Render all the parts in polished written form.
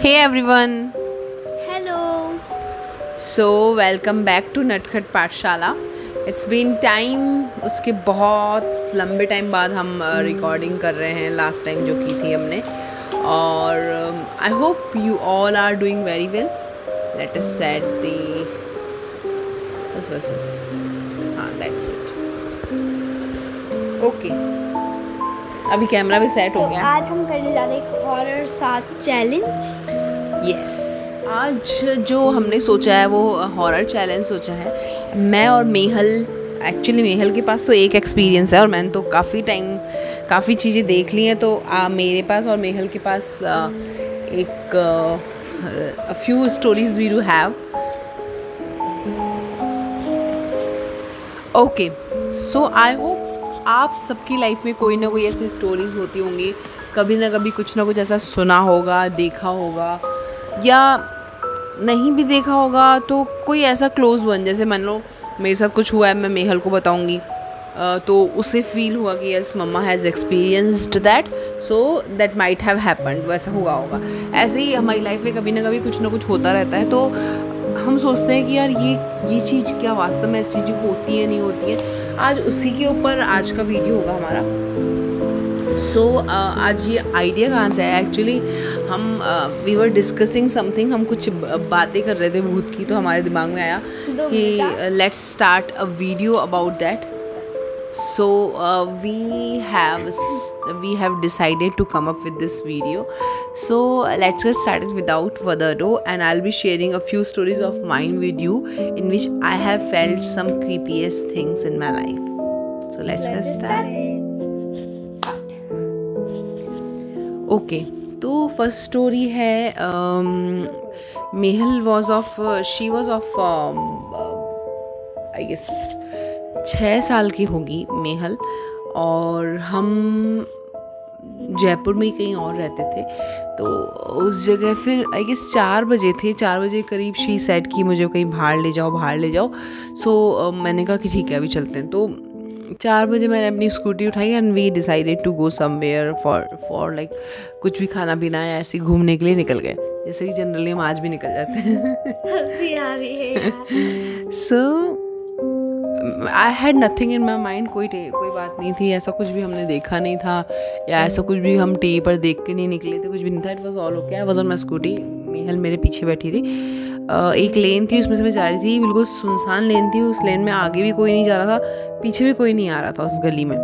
Hey everyone. Hello. So welcome back to नटखट पाठशाला. It's been time. उसके बहुत लंबे टाइम बाद हम रिकॉर्डिंग कर रहे हैं. लास्ट टाइम जो की थी हमने. और I hope you all are doing very well. Let us set the बस हाँ that's it. Okay. अभी कैमरा भी सेट हो गया. आज हम करने जा रहे हैं एक हॉरर साथ चैलेंज. यस आज जो हमने सोचा है वो हॉरर चैलेंज सोचा है. मैं और मेहल, एक्चुअली मेहल के पास तो एक एक्सपीरियंस है और मैंने तो काफ़ी चीज़ें देख ली हैं. तो मेरे पास और मेहल के पास एक few stories we do have. Okay, so I hope आप सबकी लाइफ में कोई ना कोई ऐसी स्टोरीज़ होती होंगी. कभी ना कभी कुछ ना कुछ ऐसा सुना होगा, देखा होगा, या नहीं भी देखा होगा तो कोई ऐसा क्लोज वन. जैसे मान लो मेरे साथ कुछ हुआ है, मैं मेहल को बताऊंगी तो उसे फील हुआ कि yes mamma has experienced that, so that might have happened. वैसा हुआ होगा. ऐसे ही हमारी लाइफ में कभी ना कभी कुछ ना कुछ होता रहता है. तो हम सोचते हैं कि यार ये चीज़ क्या वास्तव में ऐसी चीज़ होती है नहीं होती है. आज उसी के ऊपर आज का वीडियो होगा हमारा. सो आज ये आइडिया कहाँ से आया. एक्चुअली हम वी वर डिस्कसिंग समथिंग. हम कुछ बातें कर रहे थे भूत की, तो हमारे दिमाग में आया कि let's start a video about that. So we have decided to come up with this video. So let's get started without further ado, and I'll be sharing a few stories of mine with you in which I have felt some creepiest things in my life. So let's get started. Okay, तो first story है मेहल she was of I guess 6 साल की होगी मेहल, और हम जयपुर में ही कहीं और रहते थे. तो उस जगह फिर आई गेस 4 बजे थे. 4 बजे करीब शी सेड कि मुझे कहीं बाहर ले जाओ. सो मैंने कहा कि ठीक है अभी चलते हैं. तो 4 बजे मैंने अपनी स्कूटी उठाई and we decided to go somewhere for like कुछ भी खाना पीना है, ऐसे घूमने के लिए निकल गए, जैसे कि जनरली हम आज भी निकल जाते हैं. हंसी आ रही है. So I had nothing in my mind. कोई बात नहीं थी, ऐसा कुछ भी हमने देखा नहीं था, या ऐसा कुछ भी हम टीवी पर देख के नहीं निकले थे, कुछ भी नहीं था. It was all okay. I was on my scooty. Mehal मेरे पीछे बैठी थी. एक लेन थी, उसमें से मैं जा रही थी. बिल्कुल सुनसान लेन थी. उस लेन में आगे भी कोई नहीं जा रहा था, पीछे भी कोई नहीं आ रहा था उस गली में.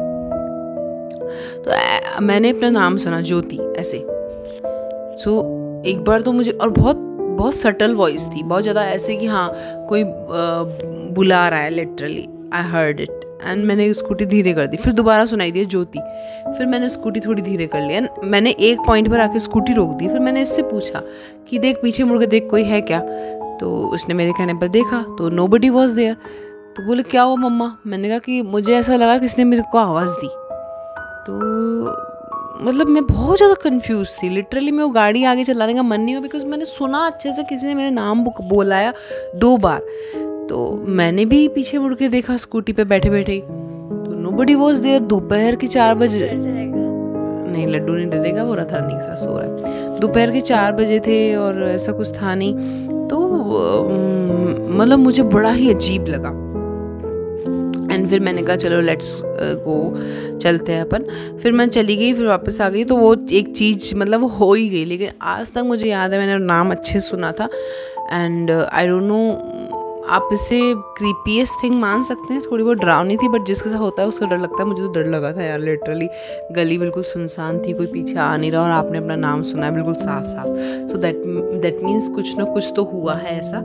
तो मैंने अपना नाम सुना, ज्योति, ऐसे. सो एक बार तो मुझे, और बहुत सटल वॉइस थी, बहुत ज़्यादा ऐसे कि हाँ कोई बुला रहा है. Literally I heard it and मैंने स्कूटी धीरे कर दी. फिर दोबारा सुनाई दिया ज्योति. फिर मैंने स्कूटी थोड़ी धीरे कर ली एंड मैंने एक पॉइंट पर आके स्कूटी रोक दी. फिर मैंने इससे पूछा कि देख पीछे मुड़ के देख कोई है क्या. तो उसने मेरे कहने पर देखा तो नोबडी वॉज देयर. तो बोले क्या हुआ मम्मा. मैंने कहा कि मुझे ऐसा लगा कि इसने मेरे को आवाज़ दी. तो मतलब मैं बहुत ज़्यादा कंफ्यूज थी. लिटरली मैं वो गाड़ी आगे चलाने का मन नहीं हुआ, बिकॉज मैंने सुना अच्छे से किसी ने मेरे नाम बोलाया 2 बार. तो मैंने भी पीछे मुड़ के देखा स्कूटी पे बैठे बैठे, तो नोबडी वॉज देयर. दोपहर के 4 बजे. नहीं, लड्डू नहीं डरेगा, वो रहा था नहीं सा सो रहा है. दोपहर के 4 बजे थे और ऐसा कुछ था नहीं. तो मतलब मुझे बड़ा ही अजीब लगा. एंड फिर मैंने कहा चलो लेट्स गो, चलते हैं अपन. फिर मैं चली गई, फिर वापस आ गई. तो वो एक चीज़ मतलब हो ही गई. लेकिन आज तक मुझे याद है, मैंने नाम अच्छे सुना था. एंड आई डोंट नो, आप इसे क्रीपीएस्ट थिंग मान सकते हैं. थोड़ी बहुत डरावनी थी, बट जिसके साथ होता है उसको डर लगता है. मुझे तो डर लगा था यार. लिटरली गली बिल्कुल सुनसान थी, कोई पीछे आ नहीं रहा, और आपने अपना नाम सुना है बिल्कुल साफ. सो दैट मीन्स कुछ ना कुछ तो हुआ है ऐसा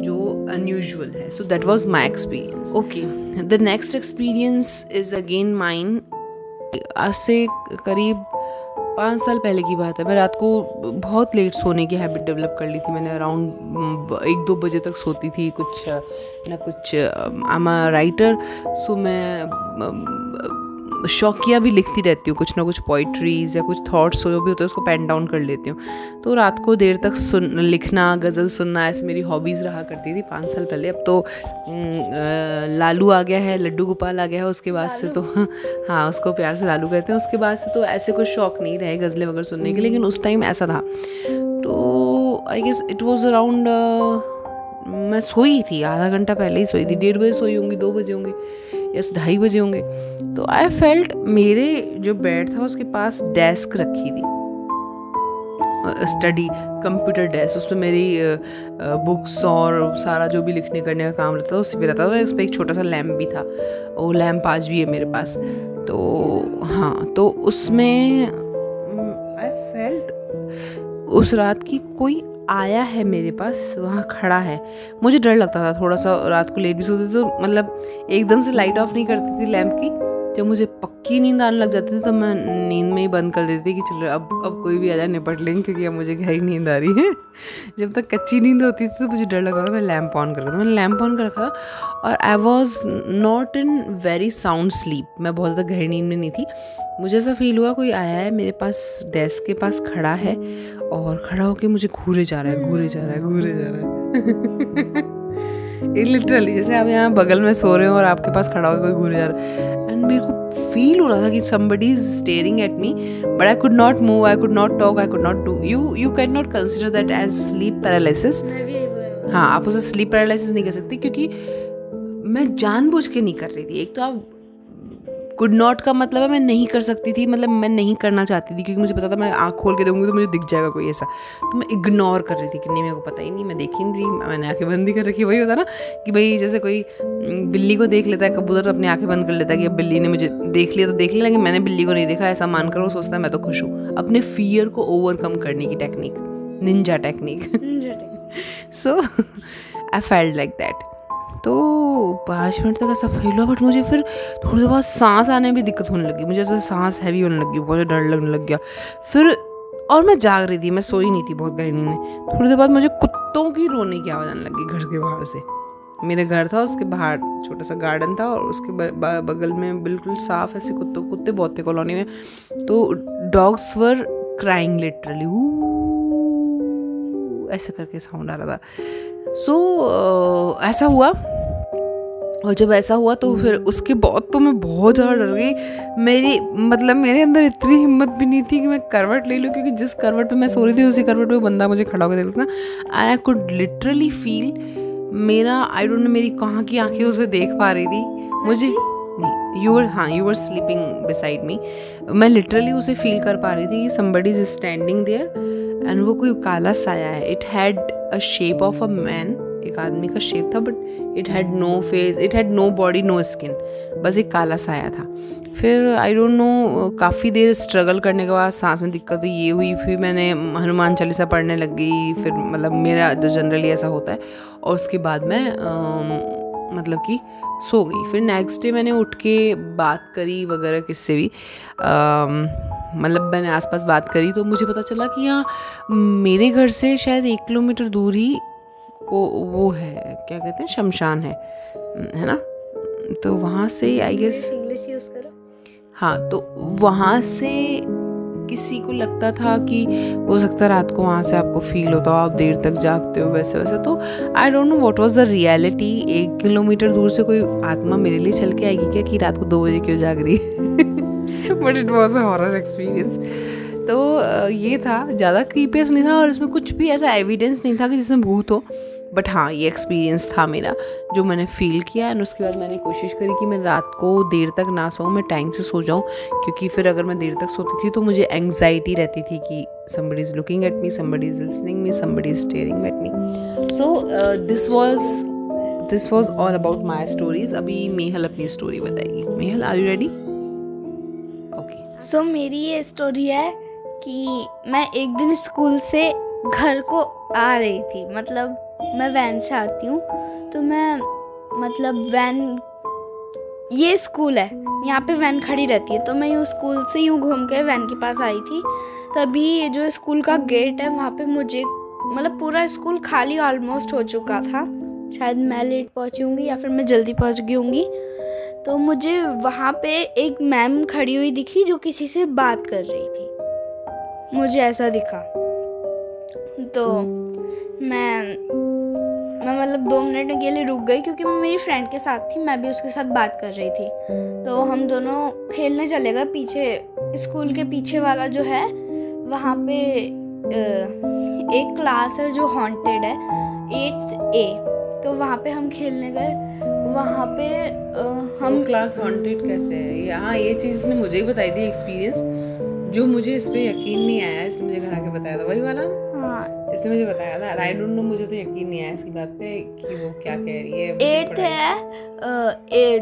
जो अनयूजुअल है. So that was my experience. Okay, the next experience is again mine. आज से करीब 5 साल पहले की बात है. मैं रात को बहुत लेट सोने की हैबिट डेवलप कर ली थी. मैंने अराउंड 1-2 बजे तक सोती थी. कुछ ना कुछ आई एम अ राइटर, सो मैं शौकिया भी लिखती रहती हूँ. कुछ ना कुछ पोइट्रीज़ या कुछ थॉट्स जो भी होते हैं उसको पेन डाउन कर लेती हूँ. तो रात को देर तक लिखना, गज़ल सुनना, ऐसे मेरी हॉबीज़ रहा करती थी 5 साल पहले. अब तो लालू आ गया है, लड्डू गोपाल आ गया है. उसके बाद से तो हाँ, उसको प्यार से लालू कहते हैं. उसके बाद से तो ऐसे कोई शौक़ नहीं रहे गज़लें वगैरह सुनने के. लेकिन उस टाइम ऐसा था. तो I guess it was around, मैं सोई थी आधा घंटा पहले ही सोई थी, 1:30 बजे सोई होंगी, 2 बजे होंगे या 2:30 बजे होंगे। तो आई फेल्ट मेरे जो बेड था उसके पास डेस्क रखी थी, स्टडी कंप्यूटर डेस्क, उसमें मेरी बुक्स और सारा जो भी लिखने करने का काम रहता था उसी पे रहता था। उस पर एक छोटा सा लैम्प भी था, वो लैम्प आज भी है मेरे पास। तो हाँ, तो उसमें आई फेल्ट उस रात की कोई आया है मेरे पास, वहाँ खड़ा है। मुझे डर लगता था थोड़ा सा, रात को लेट भी सोती तो मतलब एकदम से लाइट ऑफ नहीं करती थी लैम्प की। जब मुझे पक्की नींद आने लग जाती थी तो मैं नींद में ही बंद कर देती थी कि चलो अब कोई भी आ जाए निपट लेंगे, क्योंकि अब मुझे गहरी नींद आ रही है। जब तक कच्ची नींद होती थी तो मुझे डर लगता था। मैं लैम्प ऑन कर रखा था, मैंने लैम्प ऑन कर रखा था और I was not in very sound sleep, मैं बहुत ज़्यादा गहरी नींद में नहीं थी। मुझे ऐसा फील हुआ कोई आया है मेरे पास, डेस्क के पास खड़ा है और खड़ा होके मुझे घूरे जा रहा है। लिटरली जैसे आप यहाँ बगल में सो रहे हो और आपके पास खड़ा होकर कोई घूरे जा रहा है। एंड मेरे को फील हो रहा था कि somebody is staring at me, but I could not move, I could not talk, I could not do. You cannot consider that as sleep paralysis. हाँ, आप उसे sleep paralysis नहीं कह सकते, क्योंकि मैं जानबूझ के नहीं कर रही थी। एक तो आप कुड नॉट का मतलब है मैं नहीं कर सकती थी, मतलब मैं नहीं करना चाहती थी, क्योंकि मुझे पता था मैं आँख खोल के दूंगी तो मुझे दिख जाएगा कोई ऐसा। तो मैं इग्नोर कर रही थी कि नहीं, मेरे को पता ही नहीं, मैं देख ही नहीं रही, मैंने आंखें बंद ही कर रखी। वही होता ना कि भाई जैसे कोई बिल्ली को देख लेता है, कबूतर तो अपनी आंखें बंद कर लेता है कि अब बिल्ली ने मुझे देख लिया तो देख लिया, लेकिन मैंने बिल्ली को नहीं देखा, ऐसा मानकर वो सोचता है मैं तो खुश हूँ। अपने फियर को ओवरकम करने की technique, Ninja technique. So I felt like that. तो 5 मिनट तक ऐसा फील हुआ, बट मुझे फिर थोड़ी देर बाद सांस आने में भी दिक्कत होने लगी, मुझे ऐसा सांस हैवी होने लगी, बहुत डर लगने लग गया फिर। और मैं जाग रही थी, मैं सोई नहीं थी बहुत गहरी नींद में। थोड़ी देर बाद मुझे कुत्तों की रोने की आवाज़ आने लगी घर के बाहर से। मेरे घर था, उसके बाहर छोटा सा गार्डन था और उसके बगल में बिल्कुल साफ ऐसे कुत्ते बहुत थे कॉलोनी में। तो डॉग्स वर क्राइंग लिटरली, ऐसे करके साउंड आ रहा था। सो ऐसा हुआ, और जब ऐसा हुआ तो फिर उसके बाद तो मैं बहुत ज़्यादा डर गई। मेरे अंदर इतनी हिम्मत भी नहीं थी कि मैं करवट ले लूँ, क्योंकि जिस करवट पे मैं सो रही थी उसी करवट पे बंदा मुझे खड़ा होकर देख रहा था। I could literally feel I don't know मेरी कहाँ की आंखें उसे देख पा रही थी मुझे नहीं। You were sleeping beside me. मैं लिटरली उसे फील कर पा रही थी कि somebody is standing there and वो कोई काला साया है। It had a shape of a man, एक आदमी का शेप था, but it had no face, it had no body, no skin, बस एक काला साया था। फिर आई डोंट नो काफ़ी देर स्ट्रगल करने के बाद सांस में दिक्कत ये हुई, फिर मैंने हनुमान चालीसा पढ़ने लग गई। फिर मतलब मेरा जो जनरली ऐसा होता है, और उसके बाद मैं मतलब कि सो गई। फिर नेक्स्ट डे मैंने उठ के बात करी वगैरह किससे भी, मतलब मैंने आसपास बात करी तो मुझे पता चला कि यहाँ मेरे घर से शायद 1 किलोमीटर दूर ही वो है, क्या कहते हैं, शमशान है ना। तो वहाँ से आई गेस इंग्लिश यूज करो। हाँ, तो वहाँ से किसी को लगता था कि हो सकता है रात को वहाँ से आपको फील होता हो, आप देर तक जागते हो वैसे। तो I don't know what was the reality. 1 kilometre दूर से कोई आत्मा मेरे लिए चल के आएगी क्या कि रात को 2 बजे क्यों जाग रही है। But it was a horror experience. तो ये था, ज़्यादा क्रीपियस नहीं था और इसमें कुछ भी ऐसा एविडेंस नहीं था कि जिसमें भूत हो। बट हाँ, ये एक्सपीरियंस था मेरा जो मैंने फ़ील किया। एंड उसके बाद मैंने कोशिश करी कि मैं रात को देर तक ना सोऊं, मैं टाइम से सो जाऊं, क्योंकि फिर अगर मैं देर तक सोती थी तो मुझे एंग्जाइटी रहती थी कि somebody is looking at me, somebody is listening me, somebody is staring at me. So this was all about my stories. अभी मेहल अपनी स्टोरी बताएगी। मेहल, आर यू रेडी? ओके। सो मेरी ये स्टोरी है कि मैं एक दिन स्कूल से घर को आ रही थी, मतलब मैं वैन से आती हूँ, तो मैं मतलब वैन, ये स्कूल है, यहाँ पे वैन खड़ी रहती है, तो मैं यूँ स्कूल से यूँ घूम के वैन के पास आई थी। तभी जो स्कूल का गेट है वहाँ पे मुझे, मतलब पूरा स्कूल खाली ऑलमोस्ट हो चुका था, शायद मैं लेट पहुँची होंगी या फिर मैं जल्दी पहुँच गई होंगी। तो मुझे वहाँ पे एक मैम खड़ी हुई दिखी जो किसी से बात कर रही थी, मुझे ऐसा दिखा। तो मैं मतलब 2 मिनट के लिए रुक गई, क्योंकि मैं मेरी फ्रेंड के साथ थी, मैं भी उसके साथ बात कर रही थी। तो हम दोनों खेलने चले गए पीछे, स्कूल के पीछे वाला जो है वहाँ पे एक क्लास है जो हॉन्टेड है 8th A, तो वहाँ पे हम खेलने गए। वहाँ पे हम क्लास हॉन्टेड कैसे है? यहाँ ये चीज़ ने मुझे ही बताई थी एक्सपीरियंस, जो मुझे इस पे यकीन नहीं आया। इसने मुझे घर आके बताया था, वही वाला ना? हाँ, इसने मुझे बताया था। आई डोंट नो, मुझे तो यकीन नहीं आया इसकी बात पे कि वो क्या कह रही है। 8th है।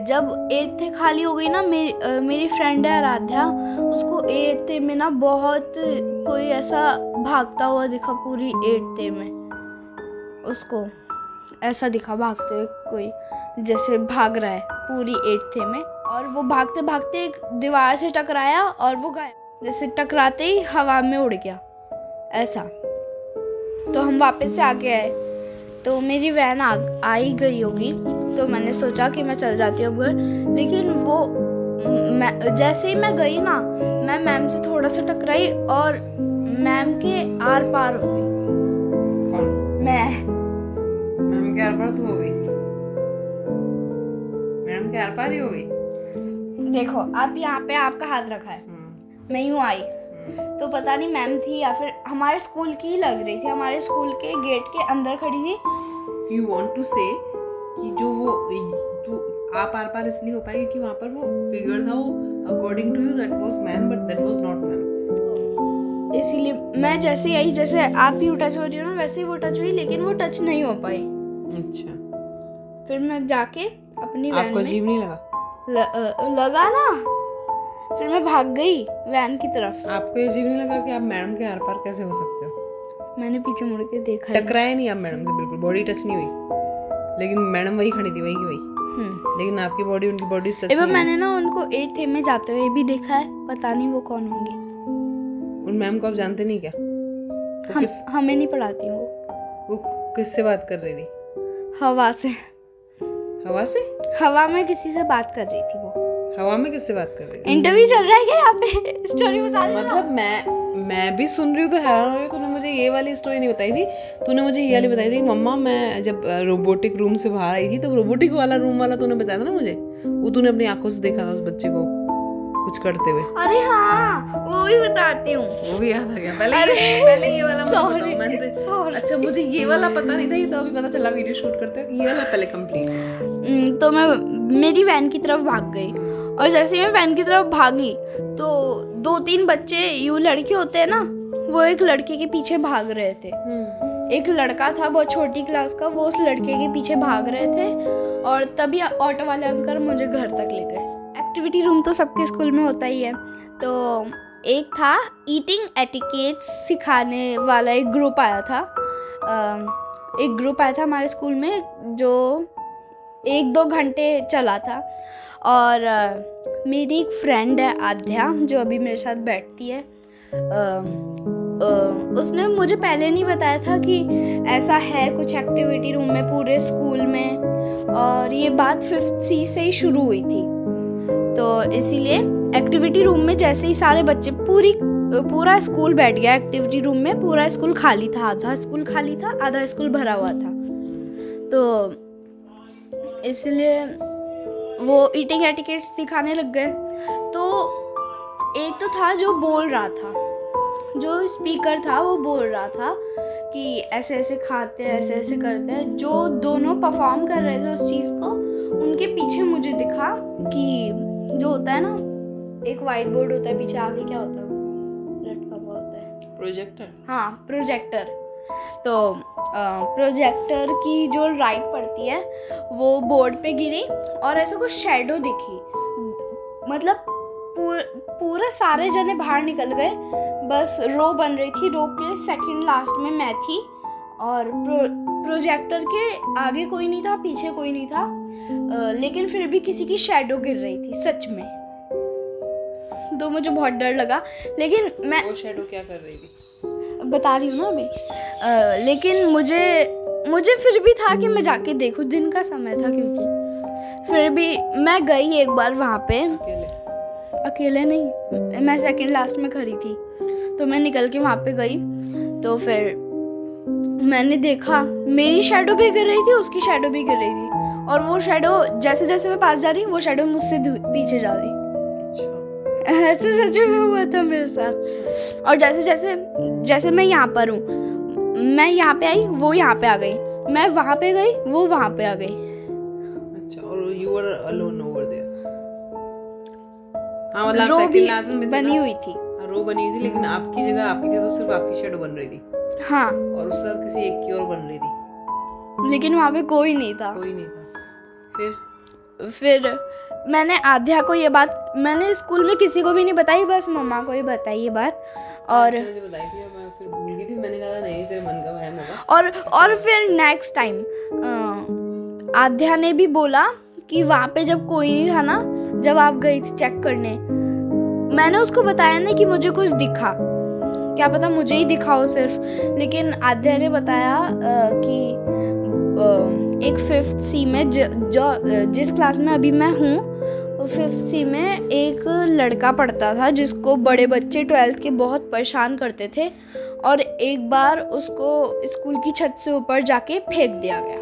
जब 8th खाली हो गई ना, मेरी फ्रेंड है आराध्या, उसको 8th में ना बहुत कोई ऐसा भागता हुआ दिखा पूरी 8th में। उसको ऐसा दिखा भागते हुए, कोई जैसे भाग रहा है पूरी 8th में, और वो भागते भागते एक दीवार से टकराया और वो गायब, जैसे टकराते ही हवा में उड़ गया ऐसा। तो हम वापस से आके आए, तो मेरी वैन आ ही गई होगी, तो मैंने सोचा कि मैं चल जाती हूँ घर। लेकिन वो जैसे ही मैं गई ना, मैं मैम से थोड़ा सा टकराई और मैम के आर पार हो गई। मैम के आर पार तू हो गई? मैम के आर पार ही हो गई? देखो, आप यहाँ पे आपका हाथ रखा है, मैं यूँ आई, तो पता नहीं मैम थी या फिर हमारे स्कूल की ही लग रही थी, हमारे स्कूल के गेट के अंदर खड़ी थी। You want to say कि जो वो तू आप आर पार इसलिए हो पाएगी कि वहाँ पर वो फिगर था, वो according to you that was mom, but that was not mom. इसीलिए मैं जैसे ही आई, जैसे आप ही टच हो रही हो ना, वैसे ही वो टच हुई, लेकिन वो टच नहीं हो पाई। अच्छा, फिर मैं जाके अपनी वैन आपको अजीब नहीं लगा? लगा ना, फिर मैं भाग गई वैन की तरफ। आपको अजीब नहीं लगा कि आप मैडम के आर पार कैसे हो सकते हो? मैंने पीछे मुड़ के देखा, टकराया नहीं आप मैडम से, बिल्कुल बॉडी टच नहीं हुई, लेकिन मैडम वही खड़ी थी, वही की वही। लेकिन आपकी बॉडी उनकी बॉडी टच नहीं हुई। मैंने ना उनको 8th में जाते हुए भी देखा है, पता नहीं वो कौन होंगी। उन मैम को आप जानते नहीं क्या? हमें नहीं पढ़ाती वो किससे बात कर रही थी? हवा से। हवा से? हवा में किसी से बात कर रही थी वो। हवा में किससे बात कर रही थी? इंटरव्यू चल रहा है क्या यहाँ पे? स्टोरी बता दे। मतलब मैं भी सुन रही हूँ तो हैरान हो रही हूँ। तूने मुझे ये वाली स्टोरी नहीं बताई थी, तूने मुझे ये वाली बताई थी। मम्मा, मैं जब रोबोटिक रूम से बाहर आई थी, तब रोबोटिक वाला रूम वाला तूने बताया था ना मुझे, वो तूने अपनी आंखों से देखा था उस बच्चे को कुछ करते हुए। अरे हाँ, वो भी बताती हूँ, वो भी याद आ गया। पहले ये वाला अच्छा, मुझे ये वाला पता नहीं था, ये तो अभी पता चला वीडियो शूट करते हो कि ये वाला पहले कंप्लीट। तो मैं मेरी वैन की तरफ भाग गई, और जैसे मैं वैन की तरफ भागी तो 2-3 बच्चे, यूँ लड़के होते हैं ना, वो एक लड़के के पीछे भाग रहे थे। एक लड़का था बहुत छोटी क्लास का, वो उस लड़के के पीछे भाग रहे थे, और तभी ऑटो वाले अंकल मुझे घर तक ले गए। एक्टिविटी रूम तो सबके स्कूल में होता ही है। तो एक था ईटिंग एटिकेट्स सिखाने वाला, एक ग्रुप आया था हमारे स्कूल में, जो 1-2 घंटे चला था। और मेरी एक फ्रेंड है आध्या, जो अभी मेरे साथ बैठती है, उसने मुझे पहले नहीं बताया था कि ऐसा है कुछ एक्टिविटी रूम में पूरे स्कूल में, और ये बात 5th C से ही शुरू हुई थी। तो इसीलिए एक्टिविटी रूम में जैसे ही सारे बच्चे, पूरा स्कूल बैठ गया एक्टिविटी रूम में। पूरा स्कूल खाली था, आधा स्कूल खाली था, आधा स्कूल भरा हुआ था। तो इसलिए वो ईटिंग एटिकेट्स सिखाने लग गए। तो एक तो था जो बोल रहा था, जो स्पीकर था वो बोल रहा था कि ऐसे ऐसे खाते हैं, ऐसे ऐसे करते हैं। जो दोनों परफॉर्म कर रहे थे उस चीज़ को, उनके पीछे मुझे दिखा कि जो होता है ना, एक वाइट बोर्ड होता है, पीछे आगे क्या होता है, लटका हुआ होता है, प्रोजेक्टर। हाँ, प्रोजेक्टर। तो प्रोजेक्टर की जो लाइट पड़ती है वो बोर्ड पे गिरी, और ऐसा कुछ शेडो दिखी। मतलब पूरे सारे जने बाहर निकल गए, बस रो बन रही थी। रो के सेकंड लास्ट में मैं थी, और प्रोजेक्टर के आगे कोई नहीं था, पीछे कोई नहीं था, लेकिन फिर भी किसी की शैडो गिर रही थी सच में। तो मुझे बहुत डर लगा, लेकिन मैं वो शैडो क्या कर रही थी बता रही हूँ ना अभी। लेकिन मुझे फिर भी था कि मैं जाके देखूँ, दिन का समय था क्योंकि। फिर भी मैं गई एक बार वहाँ पे, अकेले नहीं, मैं सेकंड लास्ट में खड़ी थी। तो मैं निकल के वहाँ पे गई, तो फिर मैंने देखा मेरी शैडो भी गिर रही थी, उसकी शैडो भी गिर रही थी, और वो शैडो जैसे जैसे मैं पास जा रही, वो शैडो मुझसे पीछे जा रही। ऐसे सच में हुआ था मेरे साथ। और जैसे मैं यहाँ पर हूँ, मैं यहाँ पे आई, वो यहाँ पे आ गई, मैं वहाँ पे गई, वो वहाँ पे आ गई। अच्छा, और you were alone over there? हाँ, मतलब रो सेकंड क्लास में बनी हुई थी, रो बनी हुई थी, लेकिन आपकी जगह आपकी थी तो सिर्फ आपकी शेडो बन रही थी। हाँ, और उसके साथ किसी एक की और बन रही थी, लेकिन वहाँ पे कोई नहीं था। कोई नहीं था। फिर मैंने आध्या को ये बात, मैंने स्कूल में किसी को भी नहीं बताई, बस मम्मा को ही बताई ये बात। और मुझे बताई थी, मैं फिर भूल गई थी। मैंने कहा नहीं, तेरे मन का वहम होगा। और फिर नेक्स्ट टाइम आध्या ने भी बोला कि वहाँ पे जब कोई नहीं था ना, जब आप गई थी चेक करने, मैंने उसको बताया ना कि मुझे कुछ दिखा, क्या पता मुझे ही दिखा हो सिर्फ, लेकिन आध्या ने बताया कि एक 5th C में जिस क्लास में अभी मैं हूँ, 5th C में एक लड़का पढ़ता था जिसको बड़े बच्चे 12th के बहुत परेशान करते थे, और एक बार उसको स्कूल की छत से ऊपर जाके फेंक दिया गया।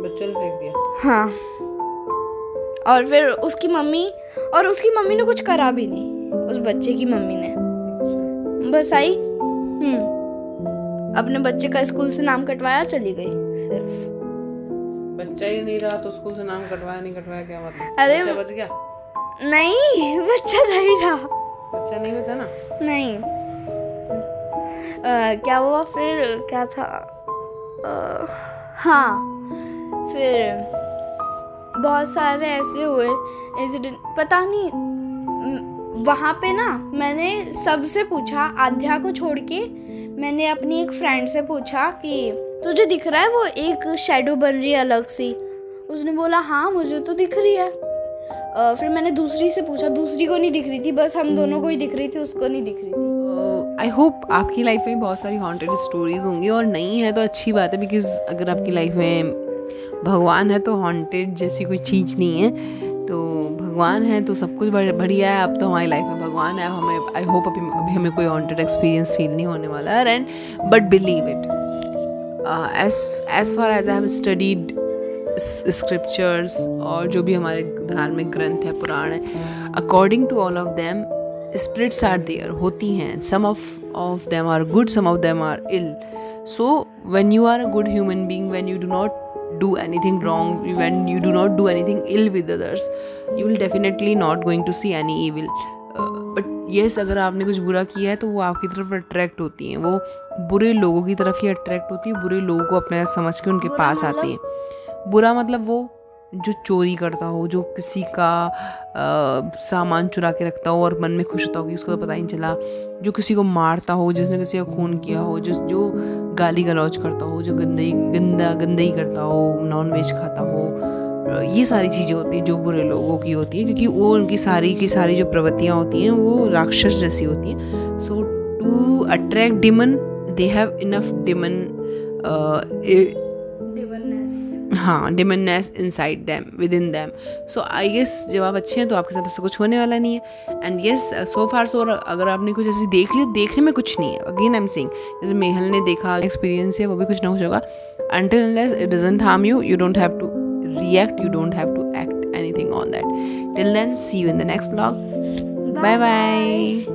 बच्चों ने फेंक दिया? हाँ, और फिर उसकी मम्मी ने कुछ करा भी नहीं, उस बच्चे की मम्मी ने बस आई, अपने बच्चे का स्कूल से नाम कटवाया, चली गई। सिर्फ बच्चा ही नहीं रहा तो स्कूल से नाम कटवाया नहीं कटवाया क्या मतलब? अरे बच्चा बच गया? नहीं, बच्चा नहीं रहा, बच्चा नहीं बचा ना? नहीं। क्या हुआ फिर, क्या था, हाँ, फिर बहुत सारे ऐसे हुए इंसिडेंट, पता नहीं। वहाँ पे ना मैंने सबसे पूछा, आध्या को छोड़ के मैंने अपनी एक फ्रेंड से पूछा कि तुझे दिख रहा है वो एक शैडो बन रही है अलग सी? उसने बोला हाँ मुझे तो दिख रही है। फिर मैंने दूसरी से पूछा, दूसरी को नहीं दिख रही थी, बस हम दोनों को ही दिख रही थी, उसको नहीं दिख रही थी। आई होप आपकी लाइफ में बहुत सारी हॉन्टेड स्टोरीज होंगी, और नहीं है तो अच्छी बात है, बिकॉज अगर आपकी लाइफ में भगवान है तो हॉन्टेड जैसी कोई चीज़ नहीं है। तो भगवान है तो सब कुछ बढ़िया है। अब तो हमारी लाइफ में भगवान है, हमें आई होप अभी हमें कोई हॉन्टेड एक्सपीरियंस फील नहीं होने वाला है। And but believe it, as far as I have studied scriptures और जो भी हमारे धार्मिक ग्रंथ है, पुराण है, according to all of them spirits are there, होती हैं। Some of them are good, some of them are ill. So when you are a good human being, when you do not do anything wrong, when you do not do anything ill with others, you will definitely not going to see any evil. But yes, अगर आपने कुछ बुरा किया है तो वो आपकी तरफ अट्रैक्ट होती हैं, वो बुरे लोगों की तरफ ही अट्रैक्ट होती है, बुरे लोगों को अपने समझ के उनके पास आती हैं। बुरा मतलब वो जो चोरी करता हो, जो किसी का सामान चुरा के रखता हो और मन में खुश होता हो कि उसको तो पता ही नहीं चला, जो किसी को मारता हो, जिसने किसी का खून किया हो, जो गाली गलौज करता हो, जो गंदगी करता हो, नॉन वेज खाता हो, ये सारी चीज़ें होती हैं जो बुरे लोगों की होती हैं, क्योंकि वो उनकी सारी की सारी जो प्रवृत्तियाँ होती हैं वो राक्षस जैसी होती हैं. So to attract demon, they have enough demonness inside them, with in them. So I guess जब आप अच्छे हैं तो आपके साथ ऐसा कुछ होने वाला नहीं है. एंड येस, सो फार सो, अगर आपने कुछ ऐसी देख ली, देखने में कुछ नहीं है. अगेन आई एम सेइंग, जैसे मेहल ने देखा, एक्सपीरियंस है, वो भी कुछ ना कुछ होगा. Until unless it doesn't harm you, you don't have to react, you don't have to act anything on that. Till then, see you in the next vlog. Bye bye.